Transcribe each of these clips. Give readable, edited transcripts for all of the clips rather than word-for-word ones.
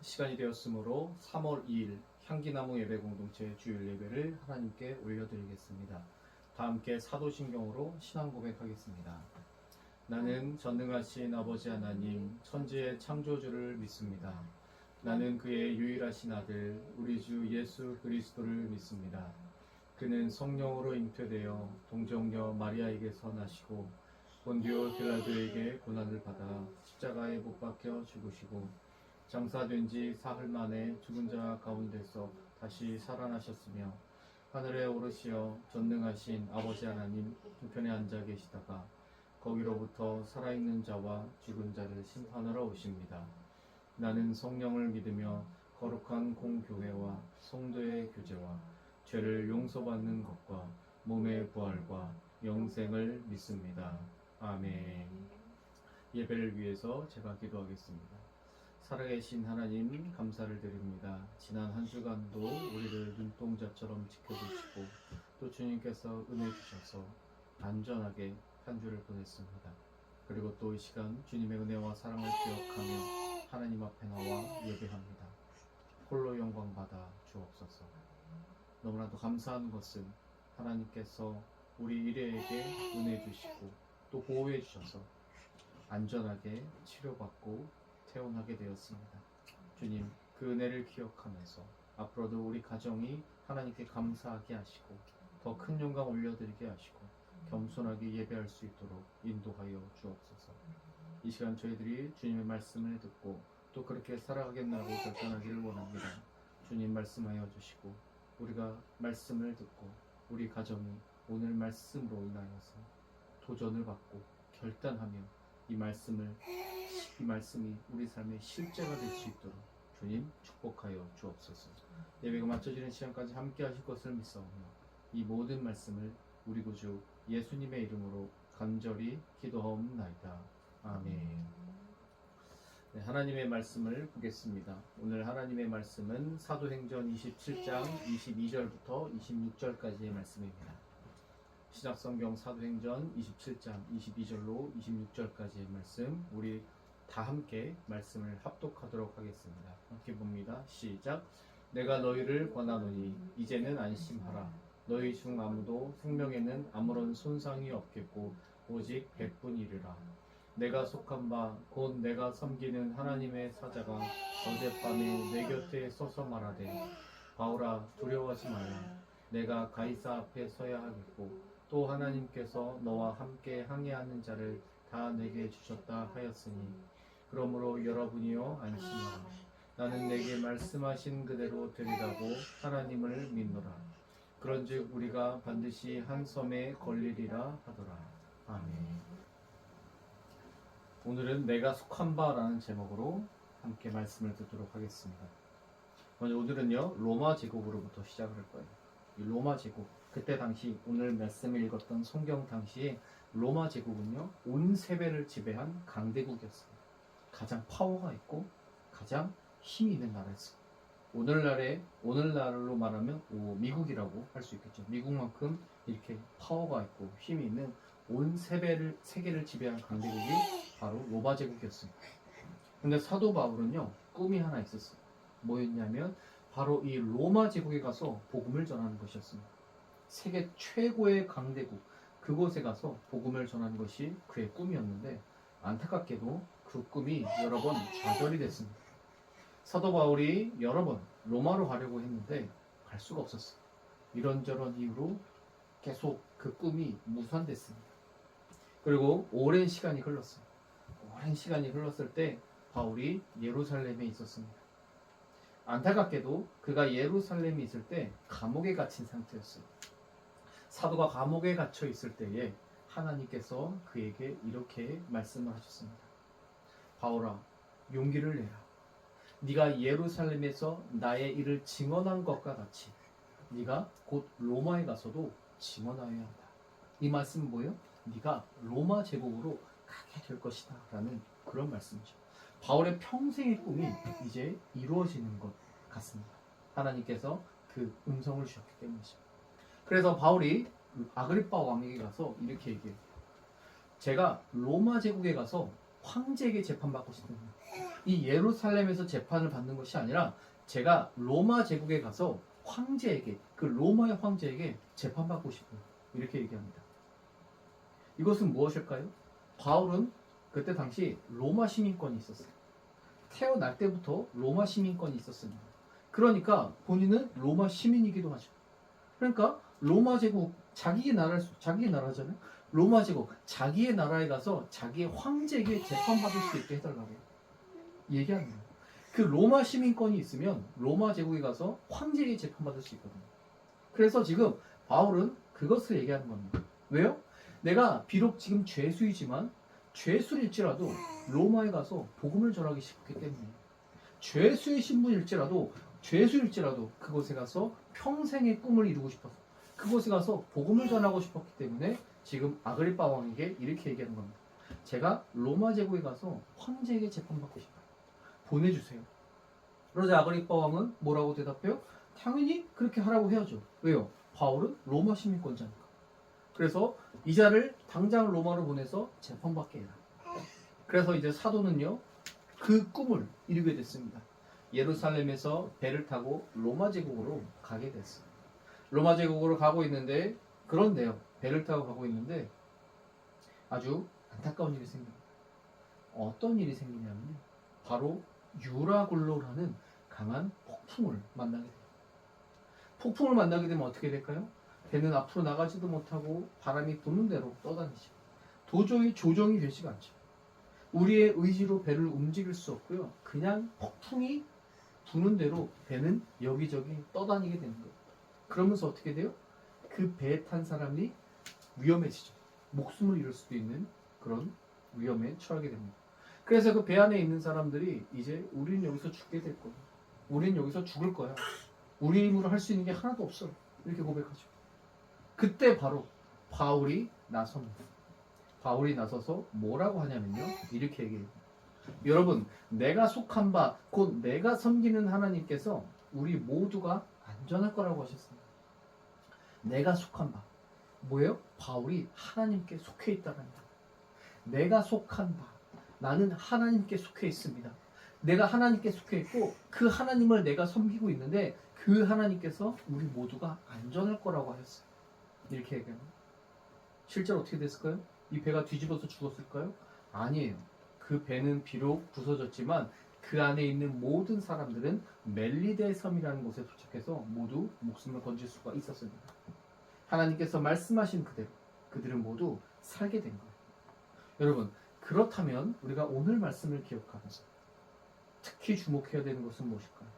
시간이 되었으므로 3월 2일 향기나무 예배 공동체 주일 예배를 하나님께 올려드리겠습니다. 다 함께 사도신경으로 신앙 고백하겠습니다. 나는 전능하신 아버지 하나님 천지의 창조주를 믿습니다. 나는 그의 유일하신 아들 우리 주 예수 그리스도를 믿습니다. 그는 성령으로 잉태되어 동정녀 마리아에게서 나시고 본디오 빌라도에게 고난을 받아 십자가에 못 박혀 죽으시고 장사된 지 사흘 만에 죽은 자 가운데서 다시 살아나셨으며 하늘에 오르시어 전능하신 아버지 하나님 우편에 앉아 계시다가 거기로부터 살아있는 자와 죽은 자를 심판하러 오십니다. 나는 성령을 믿으며 거룩한 공교회와 성도의 교제와 죄를 용서받는 것과 몸의 부활과 영생을 믿습니다. 아멘. 예배를 위해서 제가 기도하겠습니다. 살아계신 하나님 감사를 드립니다. 지난 한 주간도 우리를 눈동자처럼 지켜주시고 또 주님께서 은혜 주셔서 안전하게 한 주를 보냈습니다. 그리고 또 이 시간 주님의 은혜와 사랑을 기억하며 하나님 앞에 나와 예배합니다. 홀로 영광 받아 주옵소서. 너무나도 감사한 것은 하나님께서 우리 일회에게 은혜 주시고 또 보호해 주셔서 안전하게 치료받고 태어나게 되었습니다. 주님, 그 은혜를 기억하면서 앞으로도 우리 가정이 하나님께 감사하게 하시고 더 큰 영광 올려드리게 하시고 겸손하게 예배할 수 있도록 인도하여 주옵소서. 이 시간 저희들이 주님의 말씀을 듣고 또 그렇게 살아가겠나고 결단하기를 원합니다. 주님 말씀하여 주시고 우리가 말씀을 듣고 우리 가정이 오늘 말씀으로 인하여서 도전을 받고 결단하며 이 말씀이 우리 삶의 실제가 될 수 있도록 주님 축복하여 주옵소서. 예배가 마쳐지는 시간까지 함께 하실 것을 믿사오며 이 모든 말씀을 우리 구주 예수님의 이름으로 간절히 기도하옵나이다. 아멘. 네, 하나님의 말씀을 보겠습니다. 오늘 하나님의 말씀은 사도행전 27장 22절부터 26절까지의 말씀입니다. 신약성경 사도행전 27장 22절로 26절까지의 말씀, 우리 다 함께 말씀을 합독하도록 하겠습니다. 함께 봅니다. 시작. 내가 너희를 권하노니 이제는 안심하라. 너희 중 아무도 생명에는 아무런 손상이 없겠고 오직 백분이리라. 내가 속한 바 곧 내가 섬기는 하나님의 사자가 어젯밤에 내 곁에 서서 말하되 바울아 두려워하지 말라. 내가 가이사 앞에 서야 하겠고 또 하나님께서 너와 함께 항해하는 자를 다 내게 주셨다 하였으니 그러므로 여러분이여 안심하라. 나는 내게 말씀하신 그대로 되리라고 하나님을 믿노라. 그런즉 우리가 반드시 한 섬에 걸리리라 하더라. 아멘. 오늘은 내가 속한 바라는 제목으로 함께 말씀을 듣도록 하겠습니다. 먼저 오늘은요 로마 제국으로부터 시작을 할 거예요. 이 로마 제국, 그때 당시 오늘 말씀을 읽었던 성경 당시에 로마 제국은요 온 세계를 지배한 강대국이었습니다. 가장 파워가 있고 가장 힘이 있는 나라였습니다. 오늘날로 말하면 미국이라고 할 수 있겠죠. 미국만큼 이렇게 파워가 있고 힘이 있는 온 세계를 지배한 강대국이 바로 로마 제국이었습니다. 근데 사도 바울은요 꿈이 하나 있었어요. 뭐였냐면 바로 이 로마 제국에 가서 복음을 전하는 것이었습니다. 세계 최고의 강대국 그곳에 가서 복음을 전하는 것이 그의 꿈이었는데 안타깝게도 그 꿈이 여러 번 좌절이 됐습니다. 사도 바울이 여러 번 로마로 가려고 했는데 갈 수가 없었어요. 이런저런 이유로 계속 그 꿈이 무산됐습니다. 그리고 오랜 시간이 흘렀어요. 오랜 시간이 흘렀을 때 바울이 예루살렘에 있었습니다. 안타깝게도 그가 예루살렘에 있을 때 감옥에 갇힌 상태였어요. 사도가 감옥에 갇혀 있을 때에 하나님께서 그에게 이렇게 말씀을 하셨습니다. 바울아, 용기를 내라. 네가 예루살렘에서 나의 일을 증언한 것과 같이 네가 곧 로마에 가서도 증언하여야 한다. 이 말씀은 뭐예요? 네가 로마 제국으로 가게 될 것이다 라는 그런 말씀이죠. 바울의 평생의 꿈이 이제 이루어지는 것 같습니다. 하나님께서 그 음성을 주셨기 때문이죠. 그래서 바울이 아그리빠 왕에게 가서 이렇게 얘기해요. 제가 로마 제국에 가서 황제에게 재판받고 싶습니다. 이 예루살렘에서 재판을 받는 것이 아니라 제가 로마 제국에 가서 황제에게, 그 로마의 황제에게 재판받고 싶어요. 이렇게 얘기합니다. 이것은 무엇일까요? 바울은 그때 당시 로마 시민권이 있었어요. 태어날 때부터 로마 시민권이 있었습니다. 그러니까 본인은 로마 시민이기도 하죠. 그러니까 로마 제국, 자기의 나라잖아요. 로마 제국, 자기의 나라에 가서 자기의 황제에게 재판받을 수 있게 해달라고 얘기하는 거예요. 그 로마 시민권이 있으면 로마 제국에 가서 황제에게 재판받을 수 있거든요. 그래서 지금 바울은 그것을 얘기하는 겁니다. 왜요? 내가 비록 지금 죄수이지만 죄수일지라도 로마에 가서 복음을 전하기 싶기 때문에, 죄수의 신분일지라도 죄수일지라도 그곳에 가서 평생의 꿈을 이루고 싶어서 그곳에 가서 복음을 전하고 싶었기 때문에 지금 아그리빠 왕에게 이렇게 얘기하는 겁니다. 제가 로마 제국에 가서 황제에게 재판받고 싶어요. 보내주세요. 그러자 아그리빠 왕은 뭐라고 대답해요? 당연히 그렇게 하라고 해야죠. 왜요? 바울은 로마 시민권자니까. 그래서 이자를 당장 로마로 보내서 재판받게 해라. 그래서 이제 사도는요, 그 꿈을 이루게 됐습니다. 예루살렘에서 배를 타고 로마 제국으로 가게 됐어요. 로마 제국으로 가고 있는데, 그런데요, 배를 타고 가고 있는데 아주 안타까운 일이 생깁니다. 어떤 일이 생기냐면요, 바로 유라굴로라는 강한 폭풍을 만나게 돼요. 폭풍을 만나게 되면 어떻게 될까요? 배는 앞으로 나가지도 못하고 바람이 부는 대로 떠다니죠. 도저히 조정이 되지가 않죠. 우리의 의지로 배를 움직일 수 없고요. 그냥 폭풍이 부는 대로 배는 여기저기 떠다니게 되는 거예요. 그러면서 어떻게 돼요? 그 배에 탄 사람이 위험해지죠. 목숨을 잃을 수도 있는 그런 위험에 처하게 됩니다. 그래서 그 배 안에 있는 사람들이 이제 우리는 여기서 죽게 될 거야. 우리는 여기서 죽을 거야. 우리 힘으로 할 수 있는 게 하나도 없어. 이렇게 고백하죠. 그때 바로 바울이 나섭니다. 바울이 나서서 뭐라고 하냐면요, 이렇게 얘기해요. 여러분, 내가 속한 바, 곧 내가 섬기는 하나님께서 우리 모두가 안전할 거라고 하셨습니다. 내가 속한 바, 뭐예요? 바울이 하나님께 속해 있다는 거. 내가 속한 바, 나는 하나님께 속해 있습니다. 내가 하나님께 속해 있고 그 하나님을 내가 섬기고 있는데 그 하나님께서 우리 모두가 안전할 거라고 하셨어요. 이렇게 얘기합니다. 실제로 어떻게 됐을까요? 이 배가 뒤집어서 죽었을까요? 아니에요. 그 배는 비록 부서졌지만 그 안에 있는 모든 사람들은 멜리데 섬이라는 곳에 도착해서 모두 목숨을 건질 수가 있었습니다. 하나님께서 말씀하신 그대로 그들은 모두 살게 된 거예요. 여러분, 그렇다면 우리가 오늘 말씀을 기억하면서 특히 주목해야 되는 것은 무엇일까요?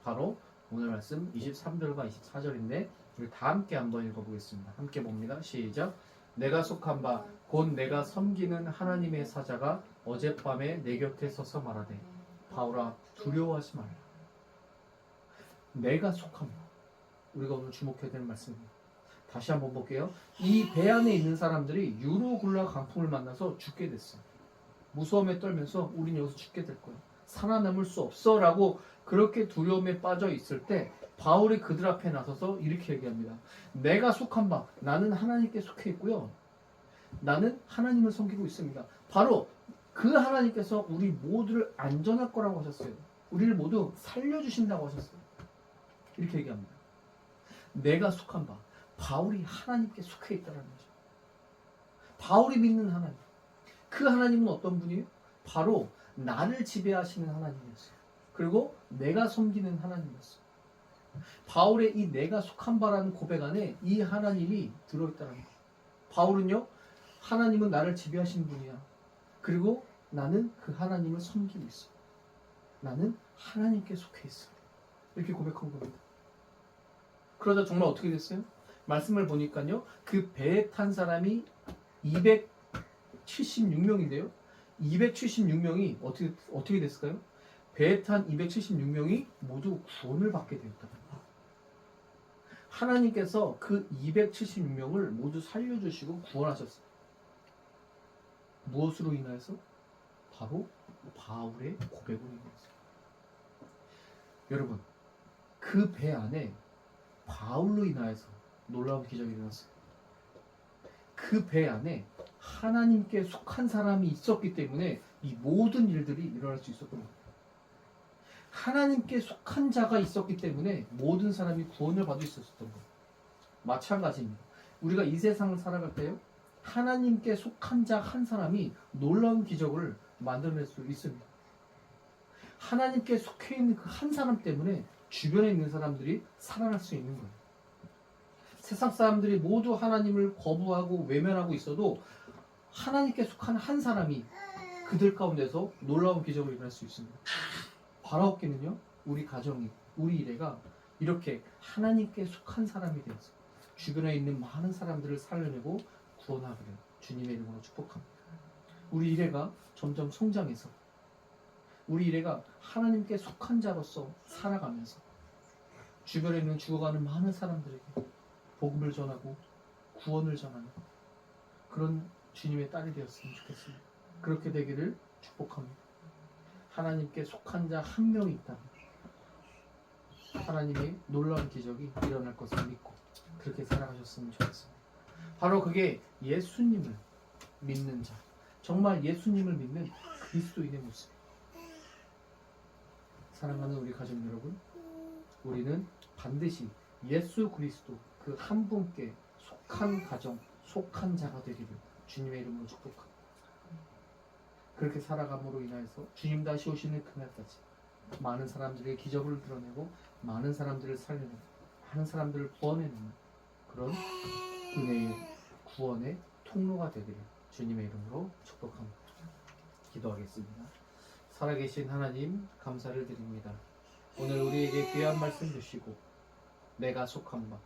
바로 오늘 말씀 23절과 24절인데 우리 다 함께 한번 읽어보겠습니다. 함께 봅니다. 시작. 내가 속한 바 곧 내가 섬기는 하나님의 사자가 어젯밤에 내 곁에 서서 말하되 바울아 두려워하지 말라. 내가 속한 바, 우리가 오늘 주목해야 되는 말씀입니다. 다시 한번 볼게요. 이 배 안에 있는 사람들이 유로굴라 강풍을 만나서 죽게 됐어요. 무서움에 떨면서 우린 여기서 죽게 될 거야. 살아남을 수 없어 라고 그렇게 두려움에 빠져 있을 때 바울이 그들 앞에 나서서 이렇게 얘기합니다. 내가 속한 바, 나는 하나님께 속해 있고요. 나는 하나님을 섬기고 있습니다. 바로 그 하나님께서 우리 모두를 안전할 거라고 하셨어요. 우리를 모두 살려주신다고 하셨어요. 이렇게 얘기합니다. 내가 속한 바, 바울이 하나님께 속해 있다는 거죠. 바울이 믿는 하나님, 그 하나님은 어떤 분이에요? 바로 나를 지배하시는 하나님이었어요. 그리고 내가 섬기는 하나님이었어요. 바울의 이 내가 속한 바라는 고백 안에 이 하나님이 들어있다는 거예요. 바울은요, 하나님은 나를 지배하시는 분이야. 그리고 나는 그 하나님을 섬기고 있어. 나는 하나님께 속해 있어. 이렇게 고백한 겁니다. 그러자 정말 어떻게 됐어요? 말씀을 보니까요, 그 배에 탄 사람이 276명인데요. 276명이 어떻게 됐을까요? 배에 탄 276명이 모두 구원을 받게 되었다. 하나님께서 그 276명을 모두 살려주시고 구원하셨어요. 무엇으로 인하여서? 바로 바울의 고백으로 인해서. 여러분, 그 배 안에 바울로 인하여서 놀라운 기적이 일어났어요. 그 배 안에 하나님께 속한 사람이 있었기 때문에 이 모든 일들이 일어날 수 있었던 겁니다. 하나님께 속한 자가 있었기 때문에 모든 사람이 구원을 받을 수 있었던 거예요. 마찬가지입니다. 우리가 이 세상을 살아갈 때요, 하나님께 속한 자 한 사람이 놀라운 기적을 만들어낼 수 있습니다. 하나님께 속해 있는 그 한 사람 때문에 주변에 있는 사람들이 살아날 수 있는 거예요. 세상 사람들이 모두 하나님을 거부하고 외면하고 있어도 하나님께 속한 한 사람이 그들 가운데서 놀라운 기적을 일어날 수 있습니다. 바라옵기는요, 우리 가정이, 우리 일회가 이렇게 하나님께 속한 사람이 되어서 주변에 있는 많은 사람들을 살려내고 구원하기를 주님의 이름으로 축복합니다. 우리 일회가 점점 성장해서 우리 일회가 하나님께 속한 자로서 살아가면서 주변에 있는 죽어가는 많은 사람들에게 복음을 전하고 구원을 전하는 그런 주님의 딸이 되었으면 좋겠습니다. 그렇게 되기를 축복합니다. 하나님께 속한 자 한 명이 있다면 하나님의 놀라운 기적이 일어날 것을 믿고 그렇게 살아가셨으면 좋겠습니다. 바로 그게 예수님을 믿는 자, 정말 예수님을 믿는 그리스도인의 모습. 사랑하는 우리 가족 여러분, 우리는 반드시 예수 그리스도 그 한 분께 속한 가정, 속한 자가 되기를 주님의 이름으로 축복합니다. 그렇게 살아감으로 인하여서 주님 다시 오시는 그날까지 많은 사람들의 기적을 드러내고 많은 사람들을 살려내고 많은 사람들을 구원해내는 그런 은혜의 구원의 통로가 되기를 주님의 이름으로 축복합니다. 기도하겠습니다. 살아계신 하나님, 감사를 드립니다. 오늘 우리에게 귀한 말씀 주시고 내가 속한 바,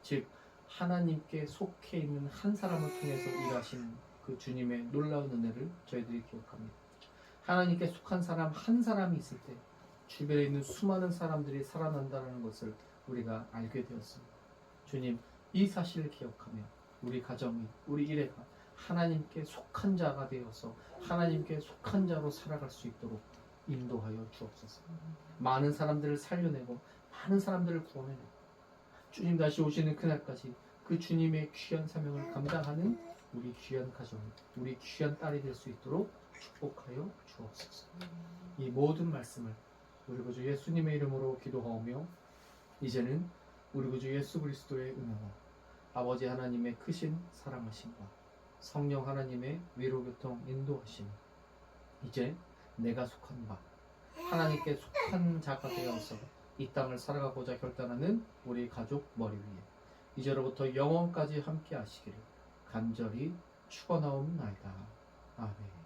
즉 하나님께 속해 있는 한 사람을 통해서 일하시는 그 주님의 놀라운 은혜를 저희들이 기억합니다. 하나님께 속한 사람 한 사람이 있을 때 주변에 있는 수많은 사람들이 살아난다는 것을 우리가 알게 되었습니다. 주님, 이 사실을 기억하며 우리 가정이, 우리 일회가 하나님께 속한 자가 되어서 하나님께 속한 자로 살아갈 수 있도록 인도하여 주옵소서. 많은 사람들을 살려내고 많은 사람들을 구원해내고 주님 다시 오시는 그날까지 그 주님의 귀한 사명을 감당하는 우리 귀한 가정, 우리 귀한 딸이 될 수 있도록 축복하여 주옵소서. 이 모든 말씀을 우리 구주 예수님의 이름으로 기도하오며 이제는 우리 구주 예수 그리스도의 은혜와 아버지 하나님의 크신 사랑하심과 성령 하나님의 위로교통 인도하심, 이제 내가 속한 바 하나님께 속한 자가 되어서 이 땅을 살아가고자 결단하는 우리 가족 머리 위에 이제로부터 영원까지 함께 하시기를 간절히 축원하옵나이다. 아멘.